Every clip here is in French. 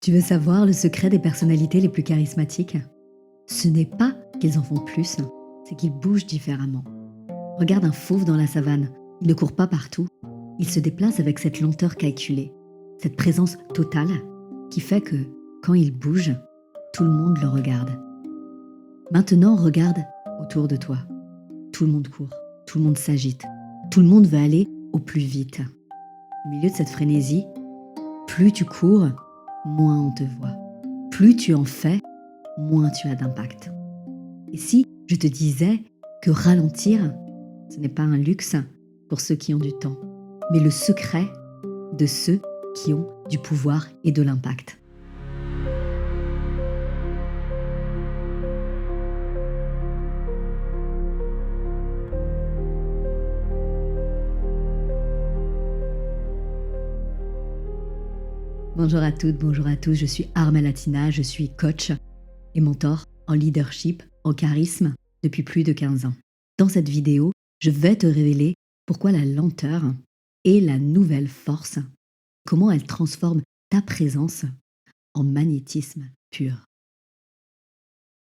Tu veux savoir le secret des personnalités les plus charismatiques? Ce n'est pas qu'ils en font plus, c'est qu'ils bougent différemment. Regarde un fauve dans la savane. Il ne court pas partout. Il se déplace avec cette lenteur calculée, cette présence totale qui fait que, quand il bouge, tout le monde le regarde. Maintenant, regarde autour de toi. Tout le monde court, tout le monde s'agite, tout le monde veut aller au plus vite. Au milieu de cette frénésie, plus tu cours, moins on te voit. Plus tu en fais, moins tu as d'impact. Et si je te disais que ralentir, ce n'est pas un luxe pour ceux qui ont du temps, mais le secret de ceux qui ont du pouvoir et de l'impact. Bonjour à toutes, bonjour à tous, je suis Armelle Latina, je suis coach et mentor en leadership, en charisme depuis plus de 15 ans. Dans cette vidéo, je vais te révéler pourquoi la lenteur est la nouvelle force, comment elle transforme ta présence en magnétisme pur.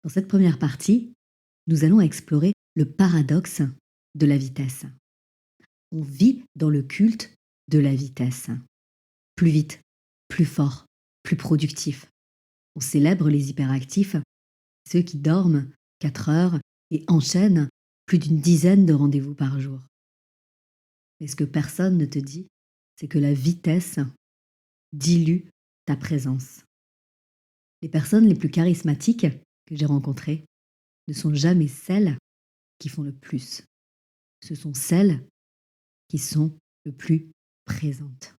Dans cette première partie, nous allons explorer le paradoxe de la vitesse. On vit dans le culte de la vitesse. Plus vite, plus fort, plus productif. On célèbre les hyperactifs, ceux qui dorment 4 heures et enchaînent plus d'une dizaine de rendez-vous par jour. Mais ce que personne ne te dit, c'est que la vitesse dilue ta présence. Les personnes les plus charismatiques que j'ai rencontrées ne sont jamais celles qui font le plus. Ce sont celles qui sont le plus présentes.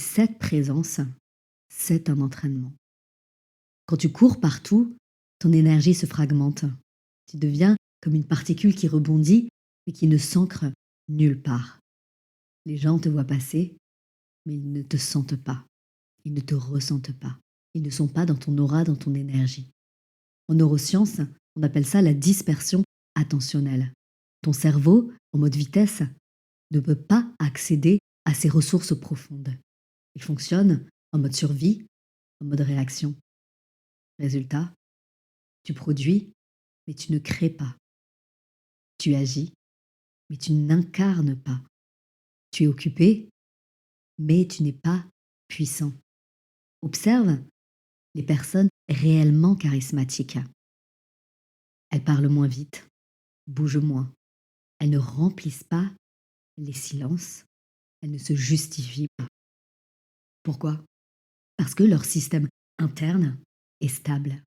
Cette présence, c'est un entraînement. Quand tu cours partout, ton énergie se fragmente. Tu deviens comme une particule qui rebondit et qui ne s'ancre nulle part. Les gens te voient passer, mais ils ne te sentent pas. Ils ne te ressentent pas. Ils ne sont pas dans ton aura, dans ton énergie. En neurosciences, on appelle ça la dispersion attentionnelle. Ton cerveau, en mode vitesse, ne peut pas accéder à ses ressources profondes. Il fonctionne en mode survie, en mode réaction. Résultat, tu produis, mais tu ne crées pas. Tu agis, mais tu n'incarnes pas. Tu es occupé, mais tu n'es pas puissant. Observe les personnes réellement charismatiques. Elles parlent moins vite, bougent moins. Elles ne remplissent pas les silences. Elles ne se justifient pas. Pourquoi? Parce que leur système interne est stable.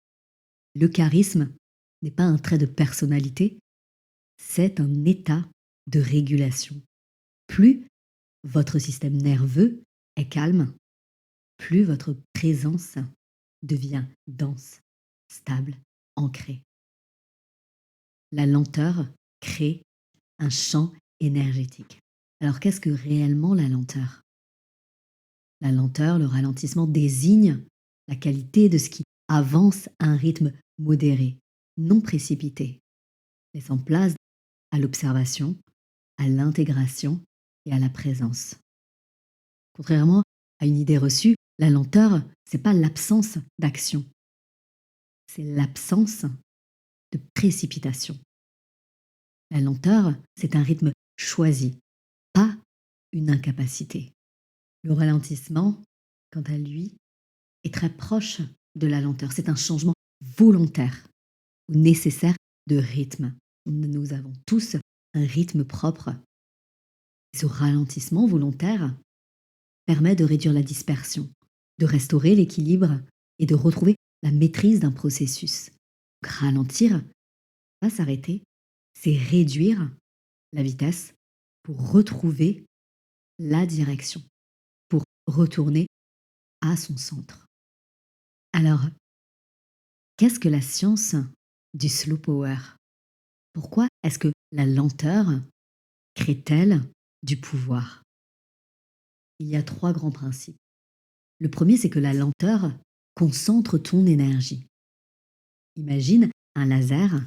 Le charisme n'est pas un trait de personnalité, c'est un état de régulation. Plus votre système nerveux est calme, plus votre présence devient dense, stable, ancrée. La lenteur crée un champ énergétique. Alors qu'est-ce que réellement la lenteur? La lenteur, le ralentissement désigne la qualité de ce qui avance à un rythme modéré, non précipité, laissant place à l'observation, à l'intégration et à la présence. Contrairement à une idée reçue, la lenteur, ce n'est pas l'absence d'action, c'est l'absence de précipitation. La lenteur, c'est un rythme choisi, pas une incapacité. Le ralentissement, quant à lui, est très proche de la lenteur. C'est un changement volontaire ou nécessaire de rythme. Nous avons tous un rythme propre. Ce ralentissement volontaire permet de réduire la dispersion, de restaurer l'équilibre et de retrouver la maîtrise d'un processus. Donc, ralentir, pas s'arrêter, c'est réduire la vitesse pour retrouver la direction, pour retourner à son centre. Alors, qu'est-ce que la science du slow power? Pourquoi est-ce que la lenteur crée-t-elle du pouvoir? Il y a 3 grands principes. Le premier, c'est que la lenteur concentre ton énergie. Imagine un laser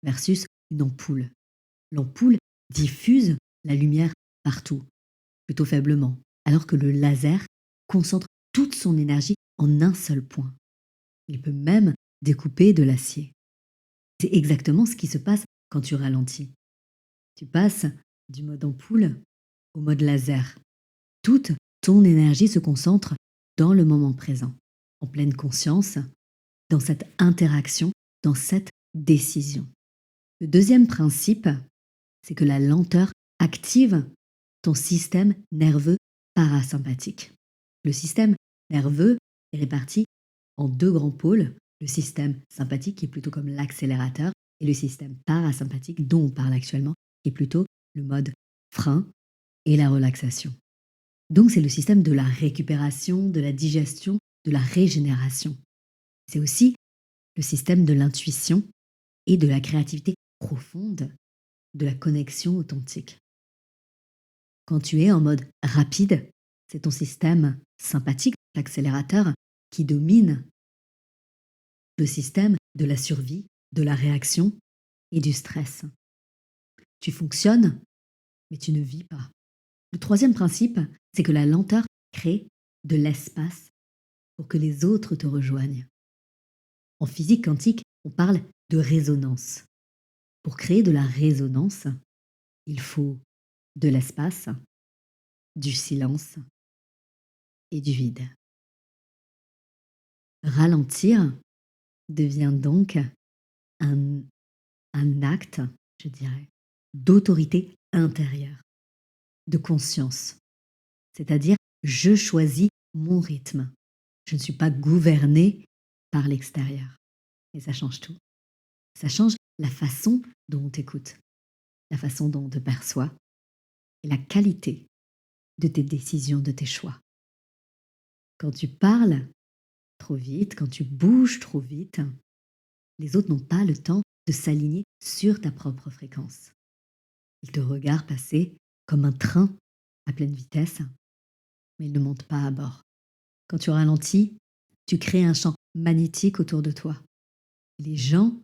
versus une ampoule. L'ampoule diffuse la lumière partout, plutôt faiblement, alors que le laser concentre toute son énergie en un seul point. Il peut même découper de l'acier. C'est exactement ce qui se passe quand tu ralentis. Tu passes du mode ampoule au mode laser. Toute ton énergie se concentre dans le moment présent, en pleine conscience, dans cette interaction, dans cette décision. Le deuxième principe, c'est que la lenteur active ton système nerveux parasympathique. Le système nerveux est réparti en deux grands pôles, le système sympathique qui est plutôt comme l'accélérateur et le système parasympathique dont on parle actuellement qui est plutôt le mode frein et la relaxation. Donc c'est le système de la récupération, de la digestion, de la régénération. C'est aussi le système de l'intuition et de la créativité profonde, de la connexion authentique. Quand tu es en mode rapide, c'est ton système sympathique, l'accélérateur, qui domine le système de la survie, de la réaction et du stress. Tu fonctionnes, mais tu ne vis pas. Le troisième principe, c'est que la lenteur crée de l'espace pour que les autres te rejoignent. En physique quantique, on parle de résonance. Pour créer de la résonance, il faut de l'espace, du silence et du vide. Ralentir devient donc un acte, je dirais, d'autorité intérieure, de conscience. C'est-à-dire, je choisis mon rythme. Je ne suis pas gouvernée par l'extérieur. Et ça change tout. Ça change la façon dont on t'écoute, la façon dont on te perçoit et la qualité de tes décisions, de tes choix. Quand tu parles trop vite, quand tu bouges trop vite, les autres n'ont pas le temps de s'aligner sur ta propre fréquence. Ils te regardent passer comme un train à pleine vitesse, mais ils ne montent pas à bord. Quand tu ralentis, tu crées un champ magnétique autour de toi. Les gens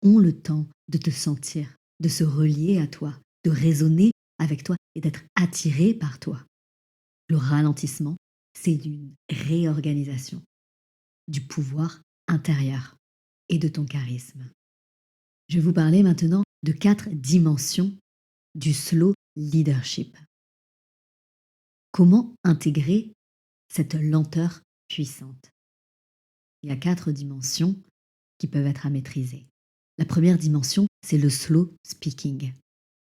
ont le temps de te sentir, de se relier à toi, de résonner avec toi et d'être attirés par toi. Le ralentissement, c'est une réorganisation du pouvoir intérieur et de ton charisme. Je vais vous parler maintenant de 4 dimensions du slow leadership. Comment intégrer cette lenteur puissante? Il y a 4 dimensions qui peuvent être à maîtriser. La première dimension, c'est le slow speaking.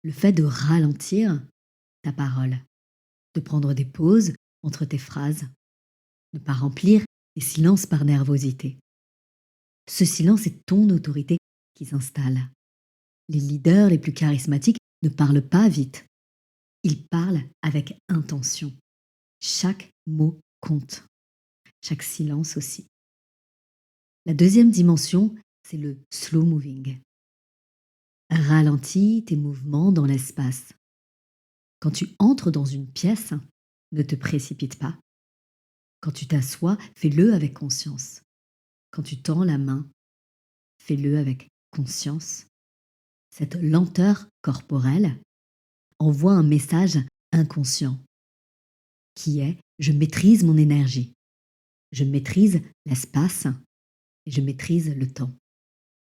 Le fait de ralentir ta parole, de prendre des pauses entre tes phrases, ne pas remplir les silences par nervosité. Ce silence est ton autorité qui s'installe. Les leaders les plus charismatiques ne parlent pas vite. Ils parlent avec intention. Chaque mot compte. Chaque silence aussi. La deuxième dimension, c'est le slow moving. Ralentis tes mouvements dans l'espace. Quand tu entres dans une pièce, ne te précipite pas. Quand tu t'assois, fais-le avec conscience. Quand tu tends la main, fais-le avec conscience. Cette lenteur corporelle envoie un message inconscient qui est « je maîtrise mon énergie, je maîtrise l'espace et je maîtrise le temps ».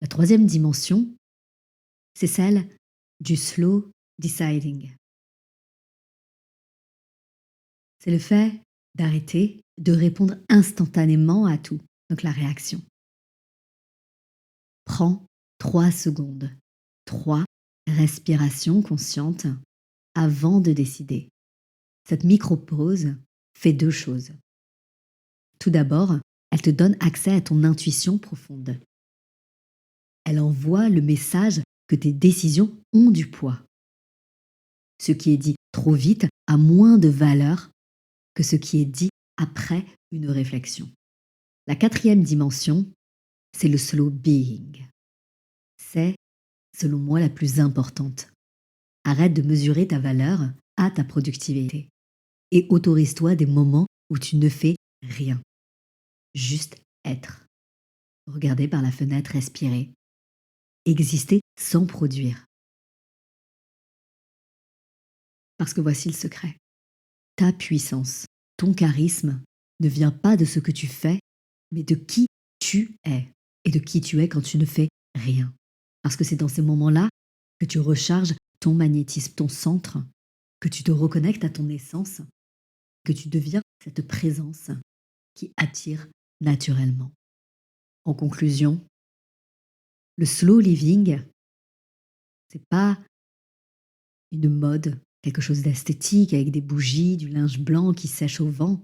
La troisième dimension, c'est celle du slow deciding. C'est le fait d'arrêter de répondre instantanément à tout, donc la réaction. Prends 3 secondes, 3 respirations conscientes avant de décider. Cette micro-pause fait 2 choses. Tout d'abord, elle te donne accès à ton intuition profonde. Elle envoie le message que tes décisions ont du poids. Ce qui est dit trop vite a moins de valeur que ce qui est dit après une réflexion. La 4e dimension, c'est le slow being. C'est, selon moi, la plus importante. Arrête de mesurer ta valeur à ta productivité et autorise-toi des moments où tu ne fais rien. Juste être. Regarder par la fenêtre, respirer. Exister sans produire. Parce que voici le secret. Ta puissance, ton charisme ne vient pas de ce que tu fais, mais de qui tu es et de qui tu es quand tu ne fais rien. Parce que c'est dans ces moments-là que tu recharges ton magnétisme, ton centre, que tu te reconnectes à ton essence, que tu deviens cette présence qui attire naturellement. En conclusion, le slow living, c'est pas une mode, quelque chose d'esthétique avec des bougies, du linge blanc qui sèche au vent.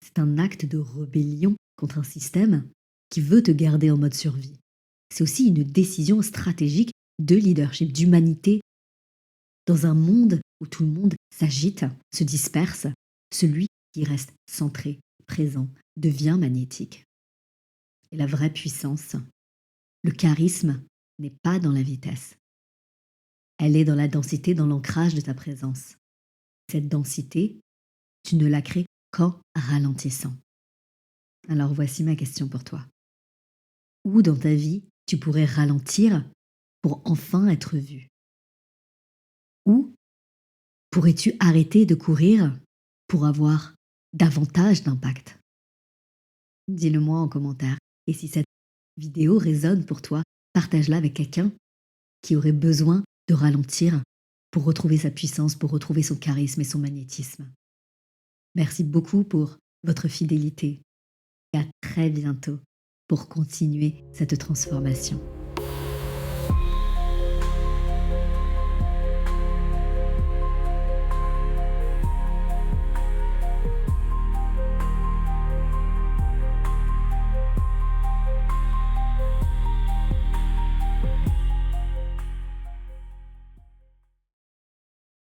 C'est un acte de rébellion contre un système qui veut te garder en mode survie. C'est aussi une décision stratégique de leadership, d'humanité. Dans un monde où tout le monde s'agite, se disperse, celui qui reste centré, présent, devient magnétique. Et la vraie puissance, le charisme, n'est pas dans la vitesse. Elle est dans la densité, dans l'ancrage de ta présence. Cette densité, tu ne la crées qu'en ralentissant. Alors voici ma question pour toi. Où dans ta vie tu pourrais ralentir pour enfin être vu? Où pourrais-tu arrêter de courir pour avoir davantage d'impact? Dis-le-moi en commentaire. Et si cette vidéo résonne pour toi, partage-la avec quelqu'un qui aurait besoin de ralentir pour retrouver sa puissance, pour retrouver son charisme et son magnétisme. Merci beaucoup pour votre fidélité et à très bientôt pour continuer cette transformation.